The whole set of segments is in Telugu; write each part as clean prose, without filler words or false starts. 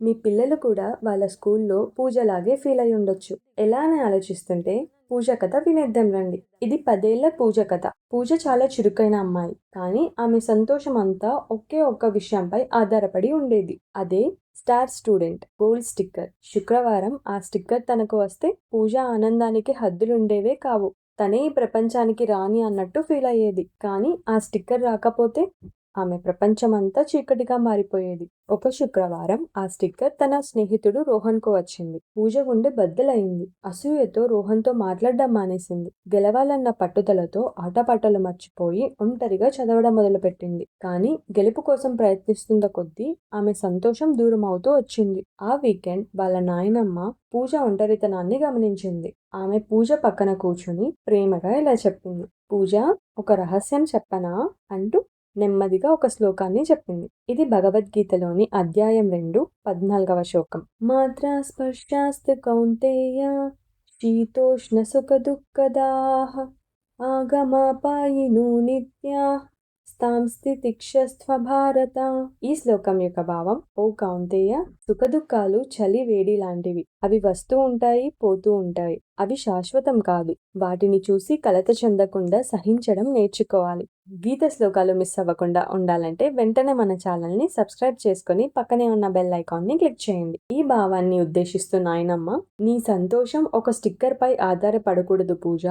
మీ పిల్లలు కూడా వాళ్ళ స్కూల్లో పూజలాగే ఫీల్ అయి ఉండొచ్చు. ఎలా అని ఆలోచిస్తుంటే పూజ కథ వినేద్దాం రండి. ఇది 10 ఏళ్ల పూజ కథ. పూజ చాలా చురుకైన అమ్మాయి. కానీ ఆమె సంతోషం అంతా ఒకే ఒక్క విషయంపై ఆధారపడి ఉండేది. అదే స్టార్ స్టూడెంట్, గోల్డ్ స్టిక్కర్. శుక్రవారం ఆ స్టిక్కర్ తనకు వస్తే పూజ ఆనందానికి హద్దులుండేవే కావు. తనే ఈ ప్రపంచానికి రాణి అన్నట్టు ఫీల్ అయ్యేది. కానీ ఆ స్టిక్కర్ రాకపోతే ఆమె ప్రపంచమంతా చీకటిగా మారిపోయేది. ఒక శుక్రవారం ఆ స్టిక్కర్ తన స్నేహితుడు రోహన్‌కు వచ్చింది. పూజ గుండె బద్దలయింది. అసూయతో రోహన్‌తో మాట్లాడడం మానేసింది. గెలవాలన్న పట్టుదలతో ఆటపాటలు మర్చిపోయి ఒంటరిగా చదవడం మొదలుపెట్టింది. కానీ గెలుపు కోసం ప్రయత్నిస్తున్న కొద్దీ ఆమె సంతోషం దూరమవుతూ వచ్చింది. ఆ వీకెండ్ వాళ్ళ నాయనమ్మ పూజ ఒంటరితనాన్ని గమనించింది. ఆమె పూజ పక్కన కూర్చుని ప్రేమగా ఇలా చెప్పింది. పూజ, ఒక రహస్యం చెప్పనా అంటూ నెమ్మదిగా ఒక శ్లోకాన్ని చెప్పింది. ఇది భగవద్గీతలోని అధ్యాయం 2, 14వ శ్లోకం. మాత్రా స్పర్శాస్తు కౌంతేయ శీతోష్ణ సుఖ దుఃఖదాః ఆగమాపాయినో నిత్యాః స్తాం స్థితిక్షస్వ భారత. ఈ శ్లోకం యొక్క భావం: ఓ కౌంతేయ, సుఖదుఖాలు చలి వేడి లాంటివి. అవి వస్తూ ఉంటాయి, పోతూ ఉంటాయి. అవి శాశ్వతం కాదు. వాటిని చూసి కలత చెందకుండా సహించడం నేర్చుకోవాలి. గీత శ్లోకాలు మిస్ అవ్వకుండా ఉండాలంటే వెంటనే మన ఛానల్ని సబ్స్క్రైబ్ చేసుకుని పక్కనే ఉన్న బెల్ ఐకాన్ని క్లిక్ చేయండి. ఈ భావాన్ని ఉద్దేశిస్తూ నాయనమ్మ, నీ సంతోషం ఒక స్టిక్కర్ పై ఆధారపడకూడదు పూజ,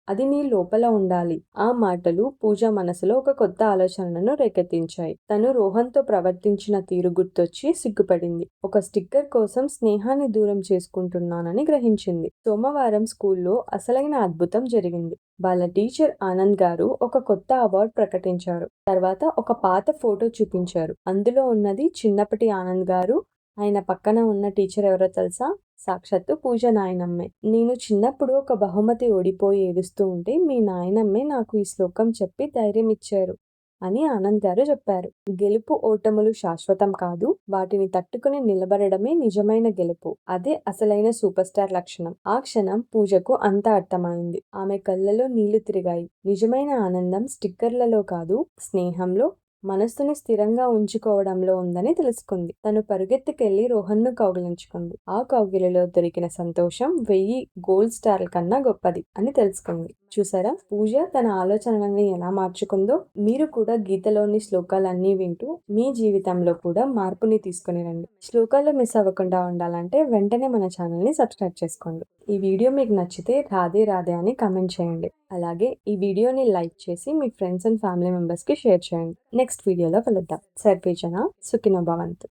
అది నీ లోపల ఉండాలి. ఆ మాటలు పూజ మనసులో ఒక కొత్త ఆలోచనను రేకెత్తించాయి. తను రోహన్తో ప్రవర్తించిన తీరు గుర్తొచ్చి సిగ్గుపడింది. ఒక స్టిక్కర్ కోసం స్నేహాన్ని దూరం చేసుకుంటున్నానని గ్రహించింది. సోమవారం స్కూల్లో అసలైన అద్భుతం జరిగింది. వాళ్ళ టీచర్ ఆనంద్ గారు ఒక కొత్త అవార్డు ప్రకటించారు. తర్వాత ఒక పాత ఫోటో చూపించారు. అందులో ఉన్నది చిన్నప్పటి ఆనంద్ గారు. ఆయన పక్కన ఉన్న టీచర్ ఎవరో తెలుసా? సాక్షాత్తు పూజ నాయనమ్మే. నేను చిన్నప్పుడు ఒక బహుమతి ఓడిపోయి ఏడుస్తూ ఉంటే మీ నాయనమ్మే నాకు ఈ శ్లోకం చెప్పి ధైర్యం ఇచ్చారు అని ఆనంద్ గారు చెప్పారు. గెలుపు ఓటములు శాశ్వతం కాదు, వాటిని తట్టుకుని నిలబడమే నిజమైన గెలుపు. అదే అసలైన సూపర్ స్టార్ లక్షణం. ఆ క్షణం పూజకు అంతా అర్థమైంది. ఆమె కళ్ళలో నీళ్లు తిరిగాయి. నిజమైన ఆనందం స్టిక్కర్లలో కాదు, స్నేహంలో, మనస్సుని స్థిరంగా ఉంచుకోవడంలో ఉందని తెలుసుకుంది. తను పరుగెత్తుకెళ్లి రోహన్ను కౌగిలించుకుంది. ఆ కౌగిలిలో దొరికిన సంతోషం 1000 గోల్డ్ స్టార్ల కన్నా గొప్పది అని తెలుసుకుంది. చూసారా, పూజ తన ఆలోచనలని ఎలా మార్చుకుందో? మీరు కూడా గీతలోని శ్లోకాలన్నీ వింటూ మీ జీవితంలో కూడా మార్పుని తీసుకుని రండి. శ్లోకాలు మిస్ అవ్వకుండా ఉండాలంటే వెంటనే మన ఛానల్ని సబ్స్క్రైబ్ చేసుకోండి. ఈ వీడియో మీకు నచ్చితే రాధే రాధే అని కామెంట్ చేయండి. అలాగే ఈ వీడియోని లైక్ చేసి మీ ఫ్రెండ్స్ అండ్ ఫ్యామిలీ మెంబర్స్కి షేర్ చేయండి. నెక్స్ట్ వీడియోలో కలుద్దాం. సర్వే జన సుఖినో భవంతు.